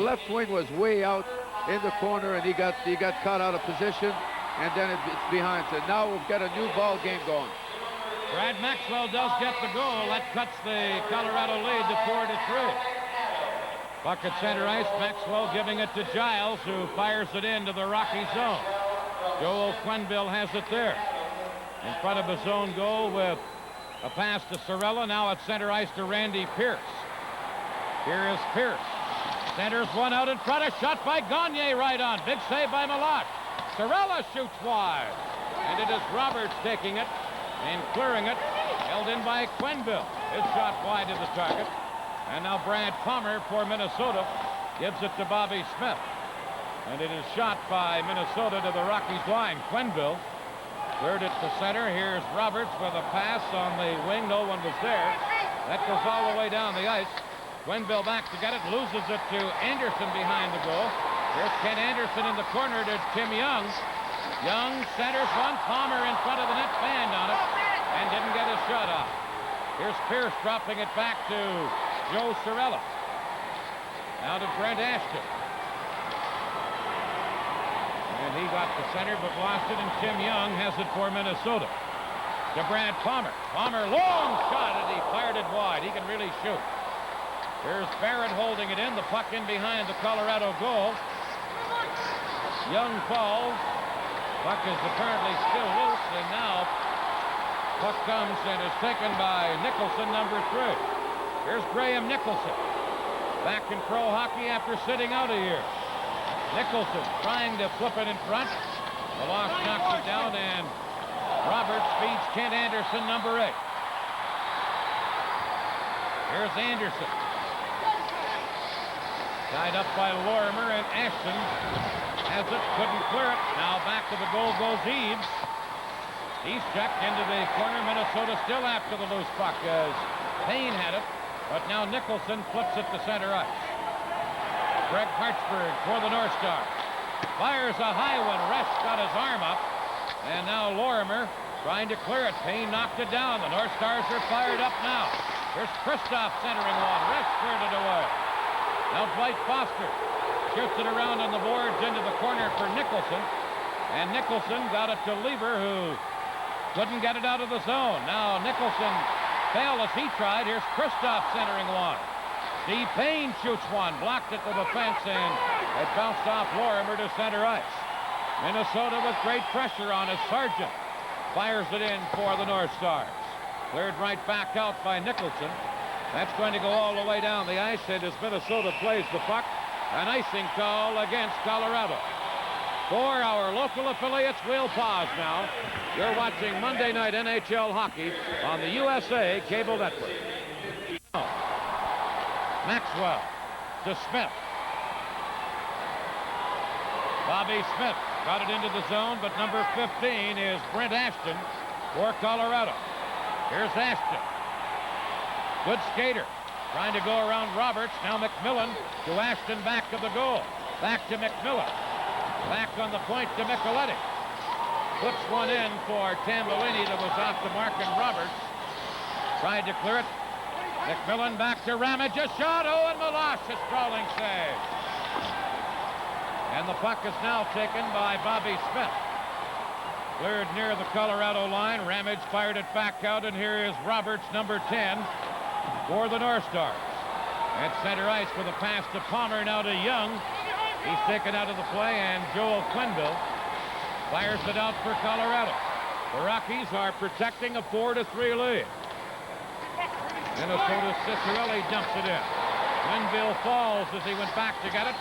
left wing was way out in the corner, and he got caught out of position, and then it's behind. So now we've got a new ball game going. Brad Maxwell does get the goal. That cuts the Colorado lead to 4-3. Puck at center ice. Maxwell giving it to Giles, who fires it into the Rocky zone. Joel Quenneville has it there in front of his own goal with a pass to Sorella. Now at center ice to Randy Pierce. Here is Pierce. Centers one out in front. A shot by Gagne right on. Big save by Malott. Sorella shoots wide. And it is Roberts taking it and clearing it. Held in by Quenneville. His shot wide of the target. And now Brad Palmer for Minnesota gives it to Bobby Smith. And it is shot by Minnesota to the Rockies line. Quenneville cleared it to center. Here's Roberts with a pass on the wing. No one was there. That goes all the way down the ice. Quenneville back to get it. Loses it to Anderson behind the goal. Here's Ken Anderson in the corner to Tim Young. Young centers one. Palmer in front of the net, banned on it, and didn't get his shot off. Here's Pierce dropping it back to Joe Sorella. Now to Brent Ashton. And he got the center but lost it, and Tim Young has it for Minnesota. To Brad Palmer. Palmer, long shot, and he fired it wide. He can really shoot. Here's Barrett holding it in. The puck in behind the Colorado goal. Young falls. Puck is apparently still loose, and now puck comes and is taken by Nicholson, number 3. Here's Graham Nicholson. Back in pro hockey after sitting out a year. Nicholson trying to flip it in front. The loss knocks it down, and Roberts feeds Kent Anderson, number 8. Here's Anderson. Tied up by Lorimer, and Ashton has it, couldn't clear it. Now back to the goal goes Eaves. He's checked into the corner. Minnesota still after the loose puck as Payne had it, but now Nicholson flips it to center ice. Greg Hartsburg for the North Stars. Fires a high one. Rest got his arm up, and now Lorimer trying to clear it. Payne knocked it down. The North Stars are fired up now. Here's Kristoff centering one. Rest cleared it away. Now Dwight Foster shoots it around on the boards into the corner for Nicholson. And Nicholson got it to Lieber, who couldn't get it out of the zone. Now Nicholson failed as he tried. Here's Kristoff centering one. Steve Payne shoots one. Blocked it to the fence, and it bounced off Lorimer to center ice. Minnesota with great pressure on as Sargent fires it in for the North Stars. Cleared right back out by Nicholson. That's going to go all the way down the ice, and as Minnesota plays the puck, an icing call against Colorado. For our local affiliates, we'll pause now. You're watching Monday Night NHL Hockey on the USA Cable Network. Maxwell to Smith. Bobby Smith got it into the zone, but number 15 is Brent Ashton for Colorado. Here's Ashton. Good skater. Trying to go around Roberts. Now McMillan to Ashton back to the goal. Back to McMillan. Back on the point to Micheletti. Puts one in for Tambellini that was off the mark, and Roberts tried to clear it. McMillan back to Ramage. A shot. Oh, and Meloche, a sprawling save. And the puck is now taken by Bobby Smith. Cleared near the Colorado line. Ramage fired it back out, and here is Roberts, number 10, for the North Stars. At center ice with a pass to Palmer, now to Young. He's taken out of the play, and Joel Quenneville fires it out for Colorado. The Rockies are protecting a 4-3 lead. Minnesota Ciccarelli dumps it in. Quenneville falls as he went back to get it.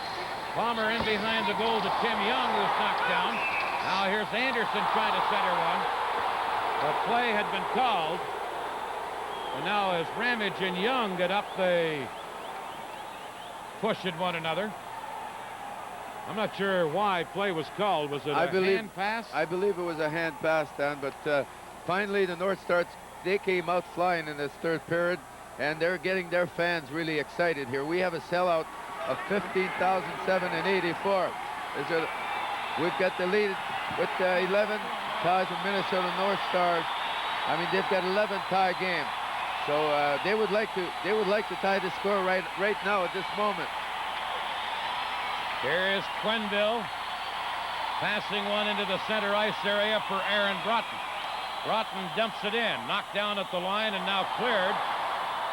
Palmer in behind the goal to Tim Young, who's knocked down. Now here's Anderson trying to center one. The play had been called. And now as Ramage and Young get up, they push at one another. I'm not sure why play was called. Was it a hand pass? I believe it was a hand pass, Dan, but finally the North Stars, they came out flying in this third period, and they're getting their fans really excited here. We have a sellout of 15,784. We've got the lead with 11 ties of Minnesota North Stars. I mean, they've got 11 tie games. So they would like to tie the score right now at this moment. Here is Quenneville passing one into the center ice area for Aaron Broughton. Broughton dumps it in, knocked down at the line and now cleared.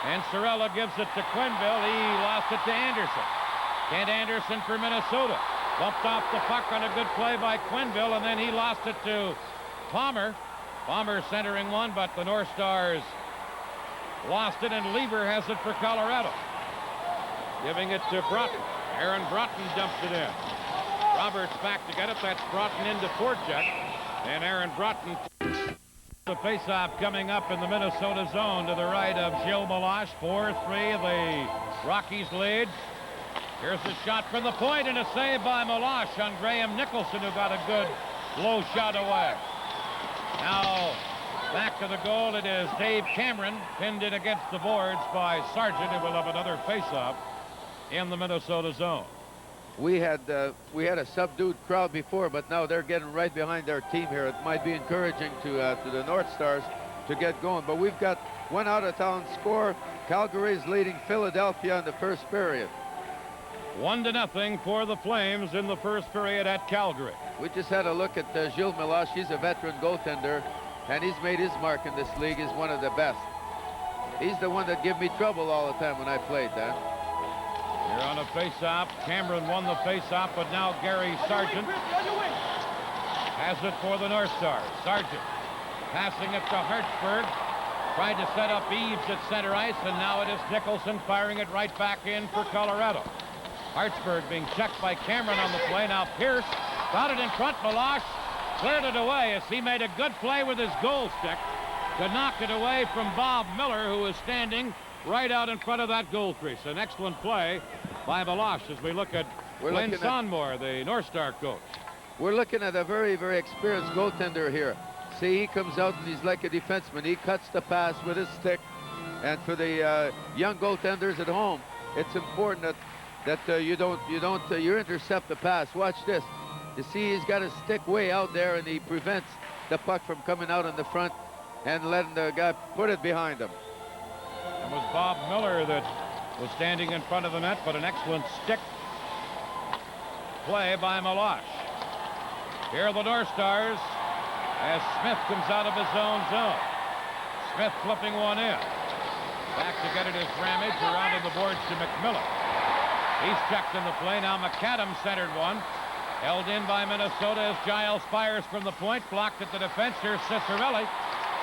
And Sorella gives it to Quenneville. He lost it to Anderson. Kent Anderson for Minnesota. Bumped off the puck on a good play by Quenneville, and then he lost it to Palmer. Palmer centering one, but the North Stars lost it, and Lieber has it for Colorado. Giving it to Broughton. Aaron Broughton dumps it in. Roberts back to get it. That's Broughton into Forchek. And Aaron Broughton. The faceoff coming up in the Minnesota zone to the right of Gilles Meloche. 4-3, the Rockies lead. Here's a shot from the point and a save by Meloche on Graham Nicholson, who got a good low shot away. Now back to the goal. It is Dave Cameron, pinned in against the boards by Sargent, who will have another faceoff in the Minnesota zone. We had a subdued crowd before, but now they're getting right behind their team here. It might be encouraging to the North Stars to get going. But we've got one out-of-town score. Calgary's leading Philadelphia in the first period. 1-0 for the Flames in the first period at Calgary. We just had a look at Gilles Meloche. He's a veteran goaltender, and he's made his mark in this league. He's one of the best. He's the one that gave me trouble all the time when I played, Dan. Here on a face-off. Cameron won the face-off, but now Gary Sargent has it for the North Stars. Sargent passing it to Hartsburg. Tried to set up Eaves at center ice, and now it is Nicholson firing it right back in for Colorado. Hartsburg being checked by Cameron on the play. Now Pierce got it in front. Meloche cleared it away as he made a good play with his goal stick to knock it away from Bob Miller, who was standing right out in front of that goal crease. An excellent play by Meloche as we look at Glenn Sonmore, the North Star coach. We're looking at a very, very experienced goaltender here. See, he comes out and he's like a defenseman. He cuts the pass with his stick. And for the young goaltenders at home, it's important that you intercept the pass. Watch this. You see, he's got his stick way out there, and he prevents the puck from coming out in the front and letting the guy put it behind him. It was Bob Miller that was standing in front of the net, but an excellent stick play by Meloche. Here are the North Stars as Smith comes out of his own zone. Smith flipping one in. Back to get it is Ramage around in the boards to McMillan. He's checked in the play. Now McAdams centered one. Held in by Minnesota as Giles fires from the point. Blocked at the defense. Here's Ciccarelli.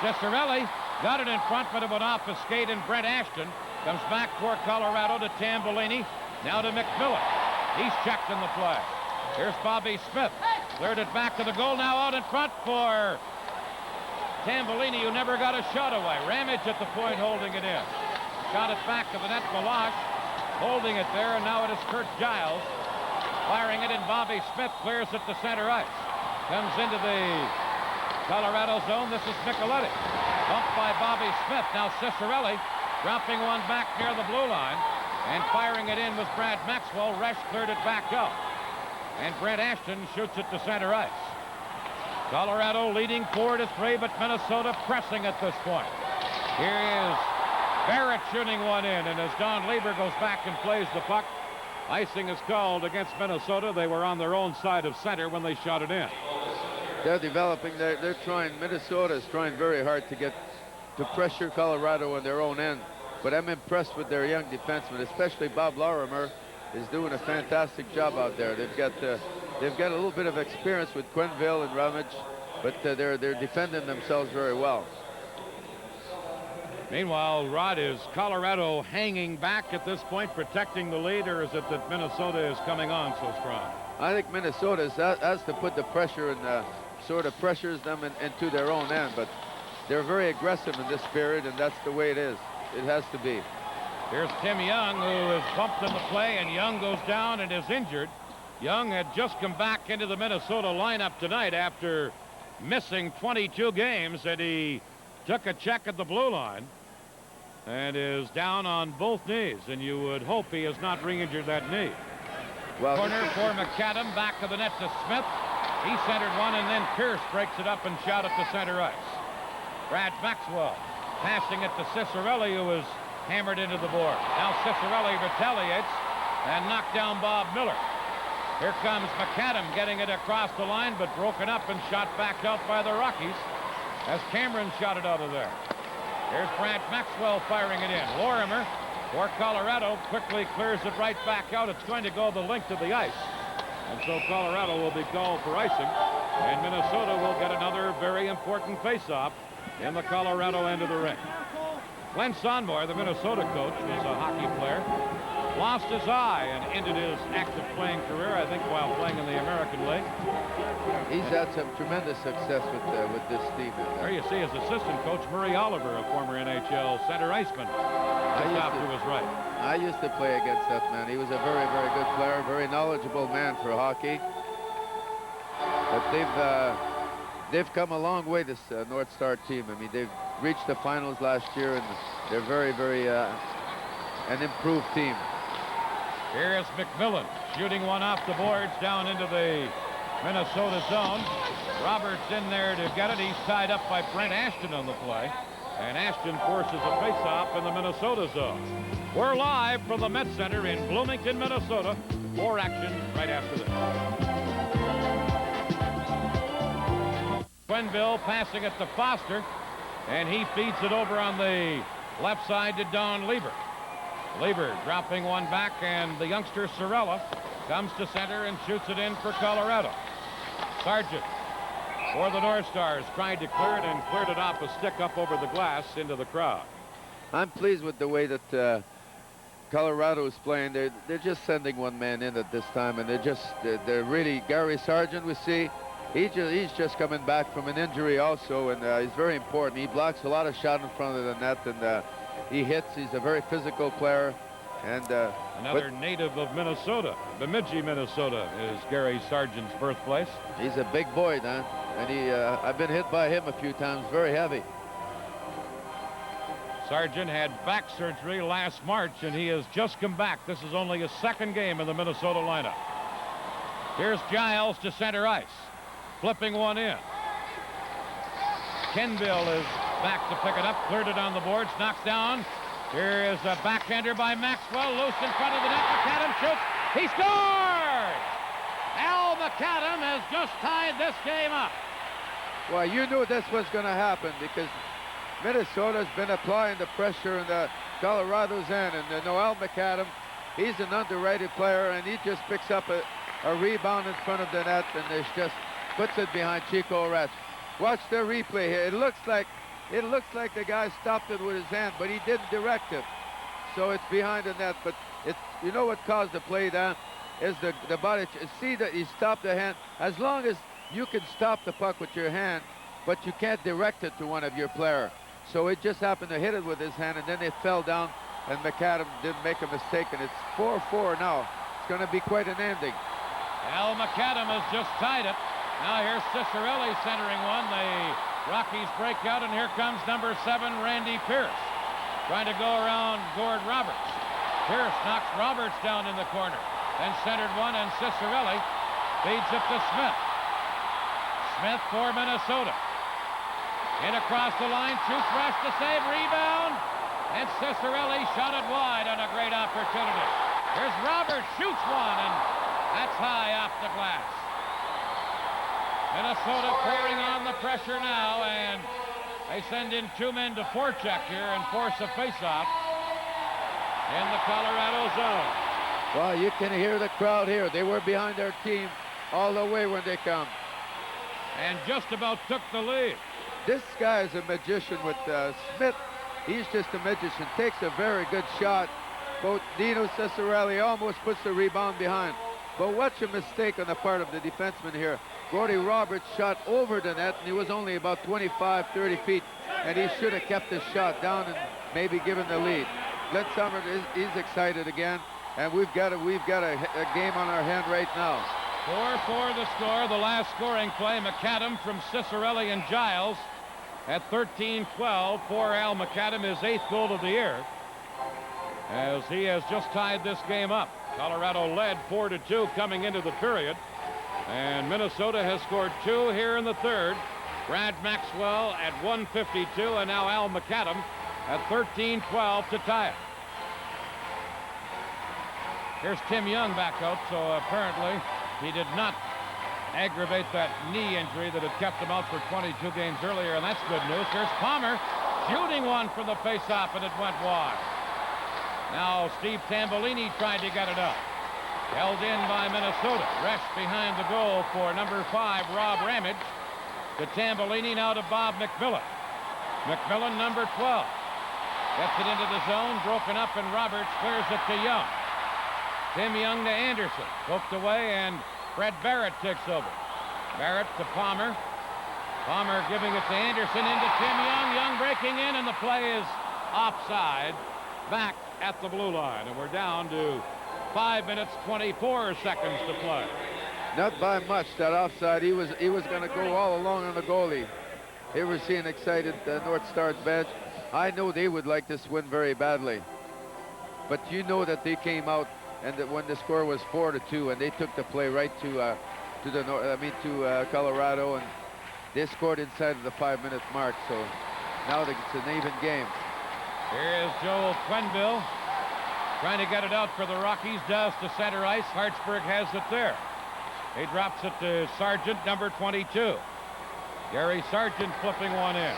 Ciccarelli got it in front, but it went off his skate, and Brent Ashton comes back for Colorado to Tambellini. Now to McMillan. He's checked in the play. Here's Bobby Smith. Cleared it back to the goal. Now out in front for Tambellini, who never got a shot away. Ramage at the point holding it in. Got it back to the net. Meloche holding it there, and now it is Kurt Giles firing it, and Bobby Smith clears it to center ice. Comes into the Colorado zone. This is Micheletti. Bumped by Bobby Smith. Now Ciccarelli dropping one back near the blue line and firing it in with Brad Maxwell. Resch cleared it back out. And Brent Ashton shoots it to center ice. Colorado leading 4-3, but Minnesota pressing at this point. Here is Barrett shooting one in, and as Don Lieber goes back and plays the puck, icing is called against Minnesota. They were on their own side of center when they shot it in. They're developing. They're trying. Minnesota is trying very hard to pressure Colorado on their own end. But I'm impressed with their young defensemen, especially Bob Lorimer is doing a fantastic job out there. They've got a little bit of experience with Quenneville and Ramage, but they're defending themselves very well. Meanwhile, Rod, is Colorado hanging back at this point, protecting the lead, or is it that Minnesota is coming on so strong? I think Minnesota has to put the pressure and sort of pressures them into their own end, but they're very aggressive in this period, and that's the way it is. It has to be. Here's Tim Young, who is bumped in the play, and Young goes down and is injured. Young had just come back into the Minnesota lineup tonight after missing 22 games, and he took a check at the blue line and is down on both knees, and you would hope he has not re-injured that knee. Well, corner for McAdam, back of the net to Smith. He centered one, and then Pierce breaks it up and shot it to center ice. Brad Maxwell passing it to Ciccarelli, who was hammered into the board. Now Ciccarelli retaliates and knocked down Bob Miller. Here comes McAdam getting it across the line, but broken up and shot back out by the Rockies as Cameron shot it out of there. Here's Brant Maxwell firing it in. Lorimer for Colorado quickly clears it right back out. It's going to go the length of the ice. And so Colorado will be called for icing. And Minnesota will get another very important face-off in the Colorado end of the ring. Glenn Sonmore, the Minnesota coach, was a hockey player. Lost his eye and ended his active playing career, I think, while playing in the American League. He's had some tremendous success with this team. There you see his assistant coach, Murray Oliver, a former NHL center iceman. Just off to his right. I used to play against that man. He was a very, very good player, very knowledgeable man for hockey. But they've come a long way, this North Star team. I mean, they've reached the finals last year, and they're very, very an improved team. Here's McMillan shooting one off the boards down into the Minnesota zone. Roberts in there to get it. He's tied up by Brent Ashton on the play. And Ashton forces a face-off in the Minnesota zone. We're live from the Met Center in Bloomington, Minnesota. More action right after this. Quenneville passing it to Foster. And he feeds it over on the left side to Don Lieber. Lieber dropping one back, and the youngster Sorella comes to center and shoots it in for Colorado. Sargent for the North Stars tried to clear it and cleared it off a stick up over the glass into the crowd. I'm pleased with the way that Colorado is playing. They're just sending one man in at this time, and they're really Gary Sargent. We see he's just coming back from an injury also, and he's very important. He blocks a lot of shots in front of the net, and he hits. He's a very physical player. And another native of Minnesota. Bemidji, Minnesota is Gary Sargent's birthplace. He's a big boy, Dan. And I've been hit by him a few times, very heavy. Sargent had back surgery last March, and he has just come back. This is only his second game in the Minnesota lineup. Here's Giles to center ice, flipping one in. Quenneville is back to pick it up, cleared it on the boards, knocks down. Here is a backhander by Maxwell, loose in front of the net. McAdam shoots. He scores! Al McAdam has just tied this game up. Well, you knew this was going to happen because Minnesota's been applying the pressure in the Colorado's end. And Noel McAdam, he's an underrated player, and he just picks up a rebound in front of the net and just puts it behind Chico Rats. Watch the replay here. It looks like the guy stopped it with his hand, but he didn't direct it. So it's behind the net. But you know what caused the play then is the body. See that he stopped the hand. As long as you can stop the puck with your hand, but you can't direct it to one of your player. So it just happened to hit it with his hand, and then it fell down, and McAdam didn't make a mistake, and it's 4-4 now. It's going to be quite an ending. Al McAdam has just tied it. Now here's Cicerelli centering one. The Rockies break out, and here comes number 7, Randy Pierce, trying to go around Gord Roberts. Pierce knocks Roberts down in the corner, then centered one, and Cicerelli feeds it to Smith. Smith for Minnesota. In across the line, shoots, rush to save, rebound, and Cicerelli shot it wide on a great opportunity. Here's Roberts, shoots one, and that's high off the glass. Minnesota pouring on the pressure now, and they send in 2 men to forecheck here and force a face-off in the Colorado zone. Well, you can hear the crowd here. They were behind their team all the way when they come. And just about took the lead. This guy is a magician with Smith. He's just a magician. Takes a very good shot. Both Dino Cicerelli almost puts the rebound behind. But watch a mistake on the part of the defenseman here. Gordy Roberts shot over the net, and he was only about 25, 30 feet, and he should have kept his shot down and maybe given the lead. Glenn Summers is excited again, and we've got a game on our hand right now. 4-4 the score. The last scoring play, McAdam from Cicerelli and Giles at 13-12 for Al McAdam, his 8th goal of the year, as he has just tied this game up. Colorado led 4-2 coming into the period, and Minnesota has scored 2 here in the third. Brad Maxwell at 1:52, and now Al McAdam at 13-12 to tie it. Here's Tim Young back out, so apparently he did not aggravate that knee injury that had kept him out for 22 games earlier, and that's good news. Here's Palmer shooting one from the face-off, and it went wide. Now Steve Tambolini tried to get it up. Held in by Minnesota. Resch behind the goal for number 5, Rob Ramage. To Tambolini, now to Bob McMillan. McMillan, number 12. Gets it into the zone, broken up, and Roberts clears it to Young. Tim Young to Anderson. Poked away, and Fred Barrett takes over. Barrett to Palmer. Palmer giving it to Anderson, into Tim Young. Young breaking in, and the play is offside. Back at the blue line, and we're down to 5 minutes, 24 seconds to play. Not by much, that offside. He was going to go all along on the goalie. Here we're seeing excited North Star's bench. I know they would like this win very badly. But you know that they came out, and that when the score was 4-2, and they took the play right to Colorado, and they scored inside of the 5-minute mark. So now it's an even game. Here is Joel Quenville trying to get it out for the Rockies. Does to center ice. Hartsburg has it there. He drops it to Sargent, number 22. Gary Sargent flipping one in.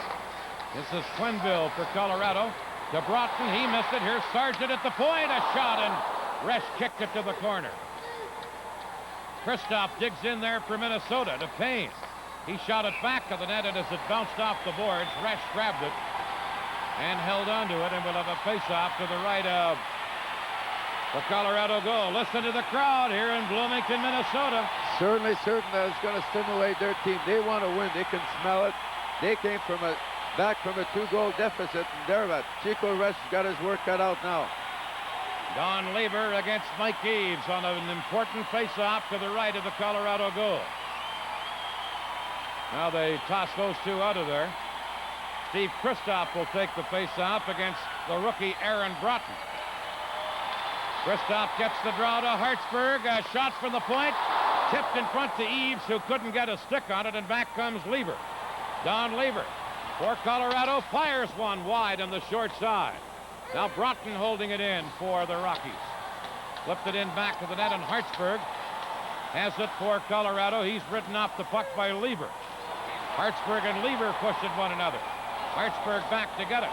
This is Quenville for Colorado. To Broughton, he missed it. Here's Sargent at the point. A shot, and Resch kicked it to the corner. Kristoff digs in there for Minnesota to Payne. He shot it back to the net, and as it bounced off the boards, Resch grabbed it and held onto it, and we'll have a face-off to the right of the Colorado goal. Listen to the crowd here in Bloomington, Minnesota. Certainly that's going to stimulate their team. They want to win. They can smell it. They came back from a 2-goal deficit, and there that Chico Resch got his work cut out now. Don Lever against Mike Eaves on an important face-off to the right of the Colorado goal. Now they toss those two out of there. Steve Kristoff will take the face-off against the rookie Aaron Broughton. Kristoff gets the draw to Hartsburg. A shot from the point. Tipped in front to Eaves, who couldn't get a stick on it, and back comes Lever. Don Lever for Colorado fires one wide on the short side. Now Broughton holding it in for the Rockies. Flipped it in back to the net, and Hartsburg has it for Colorado. He's ridden off the puck by Lever. Hartsburg and Lever push at one another. Hartsburg back to get it.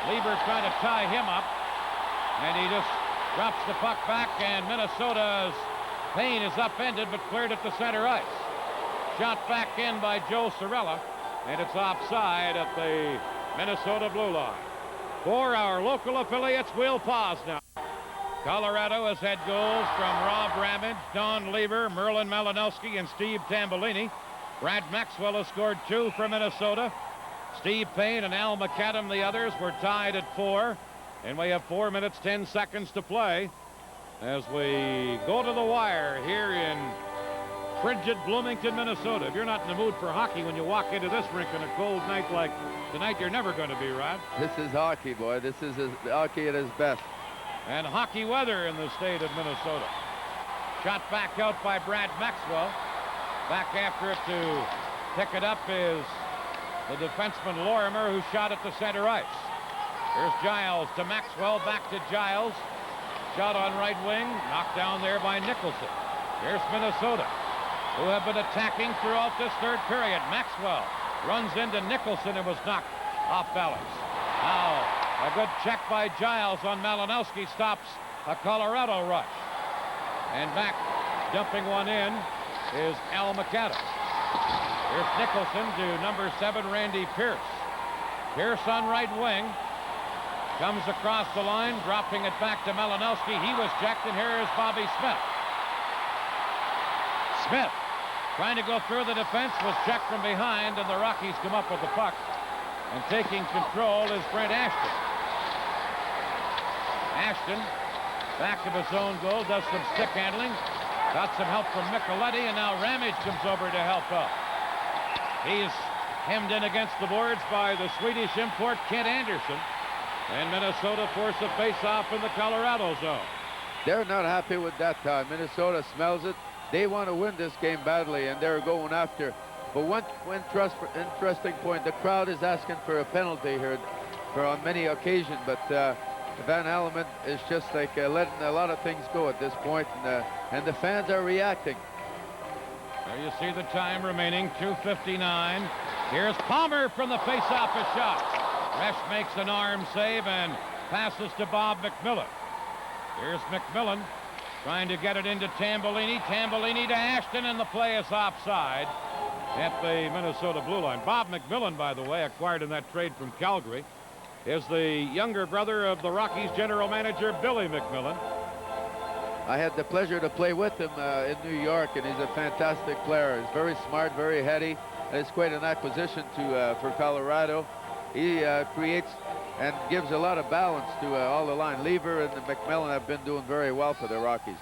Lever trying to tie him up, and he just drops the puck back, and Minnesota's Payne is upended but cleared at the center ice. Shot back in by Joe Cirella, and it's offside at the Minnesota blue line. For our local affiliates, we'll pause now. Colorado has had goals from Rob Ramage, Don Lever, Merlin Malinowski, and Steve Tambolini. Brad Maxwell has scored 2 for Minnesota. Steve Payne and Al McAdam, the others, were tied at 4. And we have 4 minutes, 10 seconds to play as we go to the wire here in frigid Bloomington, Minnesota. If you're not in the mood for hockey when you walk into this rink on a cold night like tonight, you're never going to be, Rod. This is hockey, boy. This is hockey at its best. And hockey weather in the state of Minnesota. Shot back out by Brad Maxwell. Back after it to pick it up is the defenseman Lorimer, who shot at the center ice. Here's Giles to Maxwell, back to Giles. Shot on right wing, knocked down there by Nicholson. Here's Minnesota, who have been attacking throughout this third period. Maxwell runs into Nicholson and was knocked off balance. Now, a good check by Giles on Malinowski stops a Colorado rush. And back, dumping one in, is Al McAdam. Here's Nicholson to number 7, Randy Pierce. Pierce on right wing. Comes across the line, dropping it back to Malinowski. He was checked, and here is Bobby Smith. Smith, trying to go through the defense, was checked from behind, and the Rockies come up with the puck. And taking control is Brent Ashton. Ashton, back of his own goal, does some stick handling. Got some help from Micheletti, and now Ramage comes over to help out. He's hemmed in against the boards by the Swedish import Kent Anderson. And Minnesota force a face-off in the Colorado zone. They're not happy with that time. Minnesota smells it. They want to win this game badly, and they're going after. But one interesting point, the crowd is asking for a penalty here on many occasions, but Van Hellemond is just like letting a lot of things go at this point, and the fans are reacting. There you see the time remaining, 2:59. Here's Palmer from the face-off shot. Resch makes an arm save and passes to Bob McMillan. Here's McMillan trying to get it into Tambellini. Tambellini to Ashton, and the play is offside at the Minnesota blue line. Bob McMillan, by the way, acquired in that trade from Calgary, is the younger brother of the Rockies general manager, Billy McMillan. I had the pleasure to play with him in New York, and he's a fantastic player. He's very smart, very heady, and it's quite an acquisition for Colorado. He creates and gives a lot of balance to all the line. Lever and McMillan have been doing very well for the Rockies.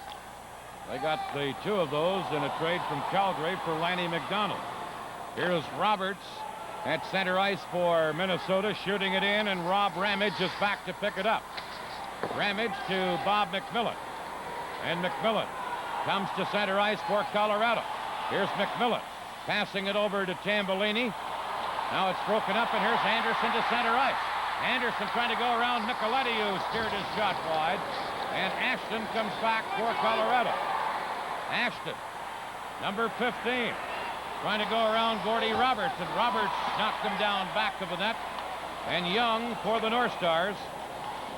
They got the two of those in a trade from Calgary for Lanny McDonald. Here's Roberts at center ice for Minnesota, shooting it in, and Rob Ramage is back to pick it up. Ramage to Bob McMillan. And McMillan comes to center ice for Colorado. Here's McMillan passing it over to Tambellini. Now it's broken up, and here's Anderson to center ice. Anderson trying to go around Micheletti, who steered his shot wide. And Ashton comes back for Colorado. Ashton, number 15, trying to go around Gordy Roberts, and Roberts knocked him down back of the net. And Young for the North Stars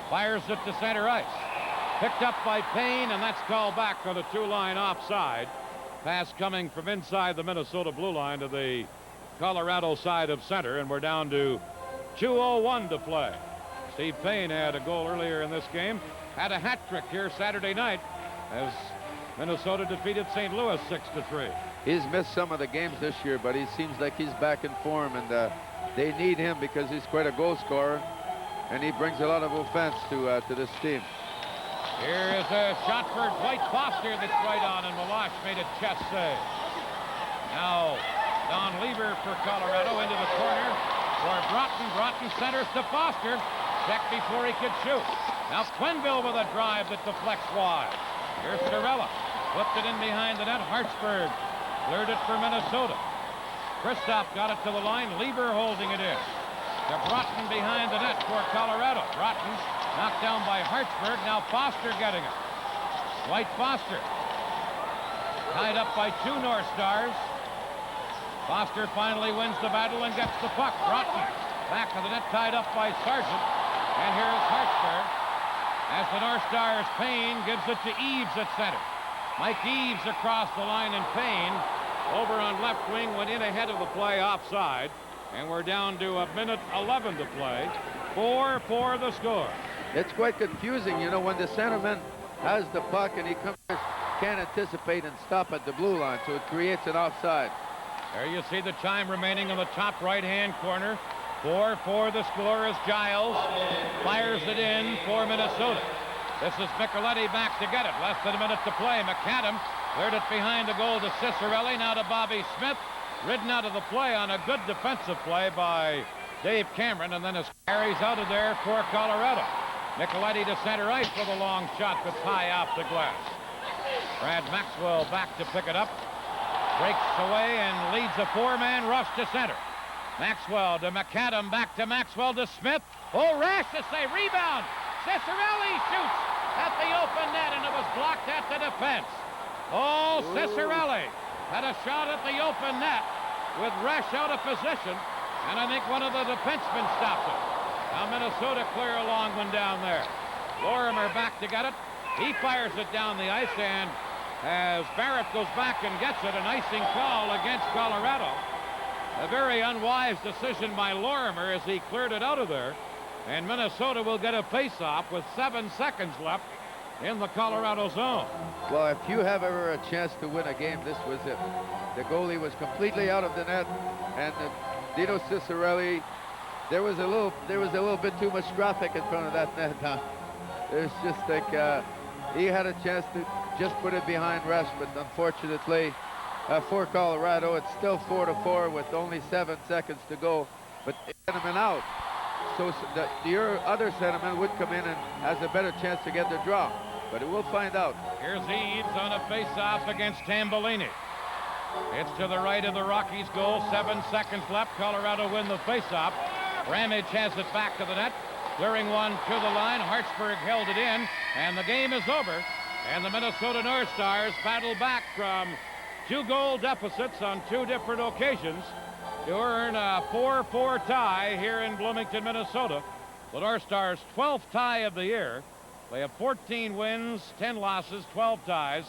fires it to center ice. Picked up by Payne, and that's called back on a two-line offside. Pass coming from inside the Minnesota blue line to the Colorado side of center, and we're down to 2:01 to play. Steve Payne had a goal earlier in this game, had a hat trick here Saturday night as Minnesota defeated St. Louis 6-3. He's missed some of the games this year, but he seems like he's back in form, and they need him because he's quite a goal scorer, and he brings a lot of offense to this team. Here is a shot for Dwight Foster that's right on, and Milosh made a chest save. Now Don Lever for Colorado into the corner for Broughton. Broughton centers to Foster. Checked before he could shoot. Now Quenneville with a drive that deflects wide. Here's Cirella. Flipped it in behind the net. Hartsburg cleared it for Minnesota. Kristoff got it to the line. Lever holding it in. To Broughton behind the net for Colorado. Broughton knocked down by Hartsburg. Now Foster getting it. Dwight Foster tied up by two North Stars. Foster finally wins the battle and gets the puck. Broughton back to the net, tied up by Sargent. And here's Hartsburg as the North Stars. Payne gives it to Eaves at center. Mike Eaves across the line, and Payne over on left wing went in ahead of the play offside. And we're down to 1:11 to play. 4-4 the score. It's quite confusing, you know, when the centerman has the puck and he can't anticipate and stop at the blue line, so it creates an offside. There you see the time remaining in the top right-hand corner. 4-4 the score as Giles fires it in for Minnesota. This is Micheletti back to get it. Less than a minute to play. McAdam cleared it behind the goal to Cicerelli. Now to Bobby Smith. Ridden out of the play on a good defensive play by Dave Cameron, and then it carries out of there for Colorado. Micheletti to center ice with a long shot that's high off the glass. Brad Maxwell back to pick it up. Breaks away and leads a four-man rush to center. Maxwell to McAdam, back to Maxwell to Smith. Oh, rash to say, rebound. Cicerelli shoots at the open net, and it was blocked at the defense. Oh, Cicerelli had a shot at the open net with Resch out of position, and I think one of the defensemen stopped it. Now Minnesota clear a long one down there. Lorimer back to get it. He fires it down the ice, and as Barrett goes back and gets it, an icing call against Colorado. A very unwise decision by Lorimer as he cleared it out of there, and Minnesota will get a face-off with 7 seconds left in the Colorado zone. Well, if you have ever a chance to win a game, this was it. The goalie was completely out of the net, and Dino Cicerelli, there was a little bit too much traffic in front of that net. There's just like he had a chance to just put it behind Resch, but unfortunately for Colorado, it's still 4-4 with only 7 seconds to go. But centerman out, so your other centerman would come in and has a better chance to get the draw. But we'll find out. Here's Eaves on a face-off against Tambellini. It's to the right of the Rockies' goal. 7 seconds left. Colorado win the face-off. Ramage has it back to the net. Clearing one to the line. Hartsburg held it in. And the game is over. And the Minnesota North Stars battle back from 2-goal deficits on 2 different occasions to earn a 4-4 tie here in Bloomington, Minnesota. The North Stars' 12th tie of the year. They have 14 wins, 10 losses, 12 ties.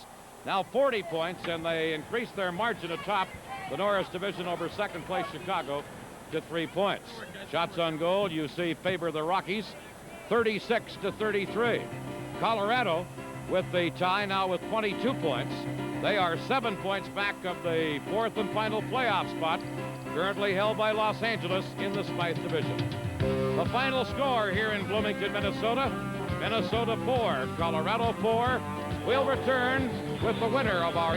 Now 40 points, and they increase their margin atop the Norris division over second place Chicago to 3 points. Shots on goal, you see, favor the Rockies, 36-33. Colorado with the tie now with 22 points. They are 7 points back of the 4th and final playoff spot, currently held by Los Angeles in the Smythe division. The final score here in Bloomington, Minnesota, Minnesota 4, Colorado 4. We'll return with the winner of our